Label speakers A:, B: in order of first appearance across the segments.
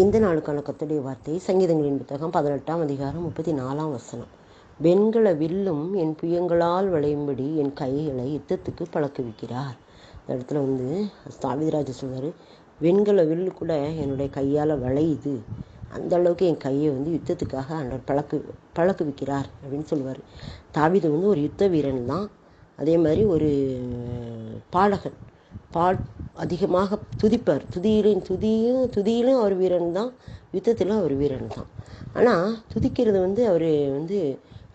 A: இந்த நாளுக்கான கர்த்தருடைய வார்த்தை சங்கீதங்களின் புத்தகம் 18ஆம் அதிகாரம் 34ஆம் வசனம். வெண்கல வில்லும் என் புயங்களால் வளையும்படி என் கைகளை யுத்தத்துக்கு பழக்குவிக்கிறார். இந்த இடத்துல தாவீது சொல்வார், வெண்கல வில்லு கூட என்னுடைய கையால் வளையுது, அந்த அளவுக்கு என் கையை யுத்தத்துக்காக ஆண்டவர் பழக்குவிக்கிறார் அப்படின்னு சொல்லுவார். தாவீது ஒரு யுத்த வீரன் தான். அதே மாதிரி ஒரு பாடகன், அதிகமாக துதிப்பார். துதியிலும் அவர் வீரன் தான், யுத்தத்திலும் அவர் வீரன் தான். ஆனால் துதிக்கிறது அவர்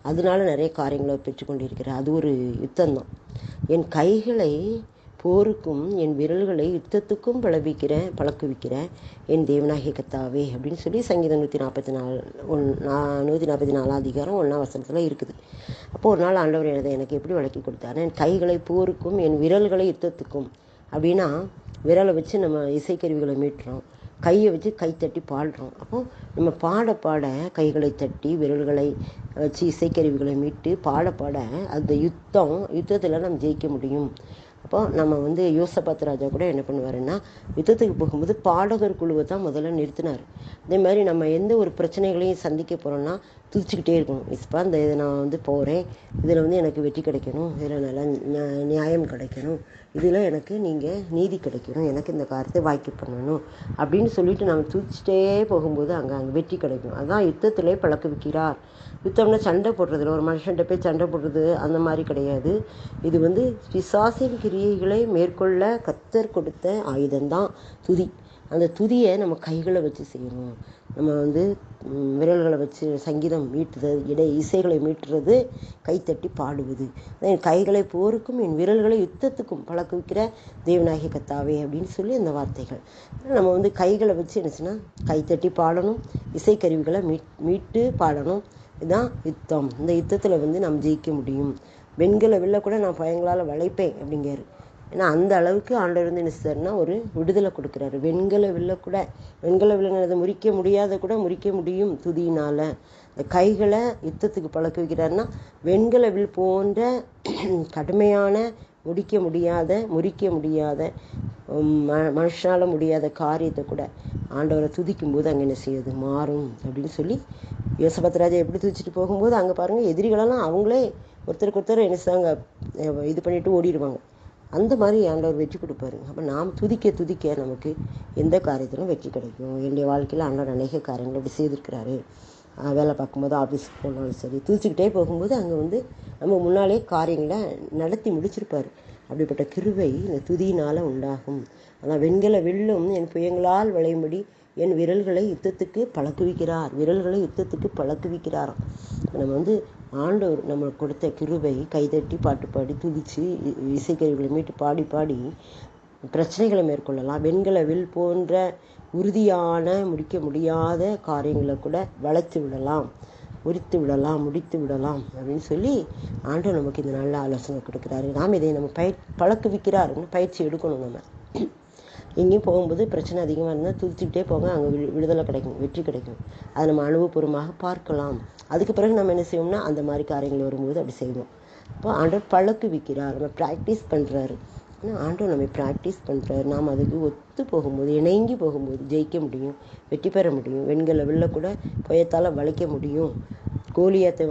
A: அதனால நிறைய காரியங்களை பெற்றுக்கொண்டிருக்கிறார். அது ஒரு யுத்தம்தான். என் கைகளை போருக்கும் என் விரல்களை யுத்தத்துக்கும் பழக்குவிக்கிறேன் என் தேவனாகிய கர்த்தாவே அப்படின்னு சொல்லி சங்கீதம் 144 அதிகாரம் 1ஆம் வசனத்தில் இருக்குது. அப்போது ஒரு நாள் ஆண்டவர் எனக்கு எப்படி விளக்கி கொடுத்தாரு, என் கைகளை போருக்கும் என் விரல்களை யுத்தத்துக்கும். அப்படின்னா விரலை வச்சு நம்ம இசைக்கருவிகளை மீட்டுறோம், கையை வச்சு கை தட்டி பாடுறோம். அப்போது நம்ம பாட பாட கைகளை தட்டி விரல்களை வச்சு இசைக்கருவிகளை மீட்டு பாட அந்த யுத்தத்தில் நம்ம ஜெயிக்க முடியும். அப்போ நம்ம யோசபாத் ராஜா கூட என்ன பண்ணுவாருன்னா, யுத்தத்துக்கு போகும்போது பாடகர் குழுவை தான் முதல்ல நிறுத்தினார். அதே மாதிரி நம்ம எந்த ஒரு பிரச்சனைகளையும் சந்திக்க போகிறோம்னா துதிச்சுக்கிட்டே இருக்கணும். இப்போ இதை நான் போகிறேன், இதில் எனக்கு வெற்றி கிடைக்கணும், இதில் நல்லா நியாயம் கிடைக்கணும், இதில் எனக்கு நீங்கள் நீதி கிடைக்கணும், எனக்கு இந்த காரியத்தை வாய்க்கு பண்ணணும் அப்படின்னு சொல்லிட்டு நம்ம துதிச்சிட்டே போகும்போது அங்கே வெற்றி கிடைக்கும். அதுதான் யுத்தத்திலே பழக்குவிக்கிறார். யுத்தம்னா சண்டை போடுறதுல, ஒரு மனுஷன்கிட்ட போய் சண்டை போடுறது அந்த மாதிரி கிடையாது. இது பிசாசின் கிரியைகளை மேற்கொள்ள கர்த்தர் கொடுத்த ஆயுதம்தான் துதி. அந்த துதியை நம்ம கைகளை வச்சு செய்யணும். நம்ம விரல்களை வச்சு சங்கீதம் மீட்டுறது, இசைகளை மீட்டுறது, கைத்தட்டி பாடுவது. என் கைகளை போருக்கும் என் விரல்களை யுத்தத்துக்கும் பழக்குவிக்கிற தேவனாகிய கர்த்தாவே அப்படின்னு சொல்லி அந்த வார்த்தைகள். நம்ம கைகளை வச்சு என்னச்சுன்னா கைத்தட்டி பாடணும், இசைக்கருவிகளை மீட்டு பாடணும். இதுதான் யுத்தம். இந்த யுத்தத்தில் நம்ம ஜெயிக்க முடியும். வெண்கல வில்ல கூட நான் பயங்களால் வளைப்பேன் அப்படிங்கிறாரு. ஏன்னா அந்த அளவுக்கு ஆண்டவர் என்ன செய்யறாருன்னா ஒரு விடுதலை கொடுக்குறாரு. வெண்கல வில்லுங்கிறத முறிக்க முடியும் துதியினால். இந்த கைகளை யுத்தத்துக்கு பழக்க வைக்கிறாருன்னா வெண்கல வில் போன்ற கடுமையான முறிக்க முடியாத மனுஷனால் முடியாத காரியத்தை கூட ஆண்டவரை துதிக்கும்போது அங்கே என்ன செய்யுது, மாறும் அப்படின்னு சொல்லி யோசபாத் ராஜா எப்படி துதிச்சுட்டு போகும்போது அங்கே பாருங்கள், எதிரிகளெல்லாம் அவங்களே ஒருத்தருக்கு ஒருத்தர் என்ன செய்வாங்க, இது பண்ணிட்டு ஓடிடுவாங்க. அந்த மாதிரி ஆண்டவர் வெற்றி கொடுப்பாரு. அப்போ நாம் துதிக்க நமக்கு எந்த காரியத்திலும் வெற்றி கிடைக்கும். என்னுடைய வாழ்க்கையில் ஆண்டவர் அநேக காரியங்கள் அப்படி செய்திருக்கிறாரு. வேலை பார்க்கும்போது, ஆஃபீஸுக்கு போனாலும் சரி, துதிச்சுக்கிட்டே போகும்போது அங்கே நம்ம முன்னாலே காரியங்களை நடத்தி முடிச்சிருப்பார். அப்படிப்பட்ட கிருபை இந்த துதியினால் உண்டாகும். ஆனால் வெண்கல வில்லும் என் புயங்களால் வளையும்படி என் விரல்களை யுத்தத்துக்கு பழக்குவிக்கிறாராம். நம்ம ஆண்டவர் நம்மளுக்கு கொடுத்த கிருபை கைதட்டி பாட்டு பாடி துதிச்சு இசைக்கருவிகளை மீட்டு பாடி பிரச்சனைகளை மேற்கொள்ளலாம். வெண்கல வில் போன்ற உறுதியான முடிக்க முடியாத காரியங்களை கூட வளைத்து விடலாம், முடித்து விடலாம் அப்படின்னு சொல்லி ஆண்டவர் நமக்கு இந்த நல்ல ஆலோசனை கொடுக்குறாரு. நாம் இதை நம்ம பழக்குவிக்கிறார். பயிற்சி எடுக்கணும். நம்ம எங்கேயும் போகும்போது பிரச்சனை அதிகமாக இருந்தால் துதிச்சுக்கிட்டே போங்க, அங்கே விடுதலை கிடைக்கும், வெற்றி கிடைக்கும். அதை நம்ம அனுபவபூர்வமாக பார்க்கலாம். அதுக்கு பிறகு நம்ம என்ன செய்வோம்னா அந்த மாதிரி காரியங்கள் வரும்போது அப்படி செய்வோம். அப்போ ஆண்டவர் பழக்குவிக்கிறார், நம்ம ப்ராக்டிஸ் பண்ணுறாரு. ஆனால் ஆண்டவர் நம்ம ப்ராக்டிஸ் பண்ணுறாரு. நாம் அதுக்கு ஒத்து போகும்போது, இணங்கி போகும்போது ஜெயிக்க முடியும், வெற்றி பெற முடியும். வெண்கல வில்ல கூட புயத்தால் வளைக்க முடியும். கோலியாத்தை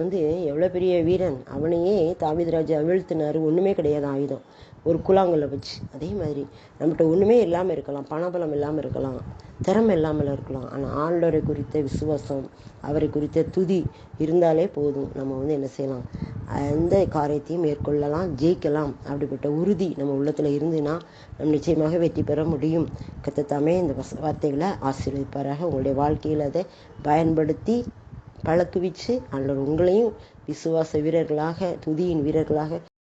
A: எவ்வளோ பெரிய வீரன், அவனையே தாவீது ராஜா வீழ்த்தினார். ஒன்றுமே கிடையாது ஆயுதம், ஒரு கூழாங்கல்லை வச்சு. அதே மாதிரி நம்மகிட்ட ஒன்றுமே இல்லாமல் இருக்கலாம், பணபலம் இல்லாமல் இருக்கலாம், திறமை இல்லாமல் இருக்கலாம். ஆனால் ஆண்டவரை குறித்த விசுவாசம், அவரை குறித்த துதி இருந்தாலே போதும். நம்ம என்ன செய்யலாம், எந்த காரியத்தையும் மேற்கொள்ளலாம், ஜெயிக்கலாம். அப்படிப்பட்ட உறுதி நம்ம உள்ளத்தில் இருந்துன்னா நம்ம நிச்சயமாக வெற்றி பெற முடியும். கர்த்தர் இந்த வார்த்தைகளை ஆசீர்வதிப்பாராக. உங்களுடைய வாழ்க்கையில் அதை பயன்படுத்தி பழக்குவிச்சு ஆண்டவர் உங்களையும் விசுவாச வீரர்களாக, துதியின் வீரர்களாக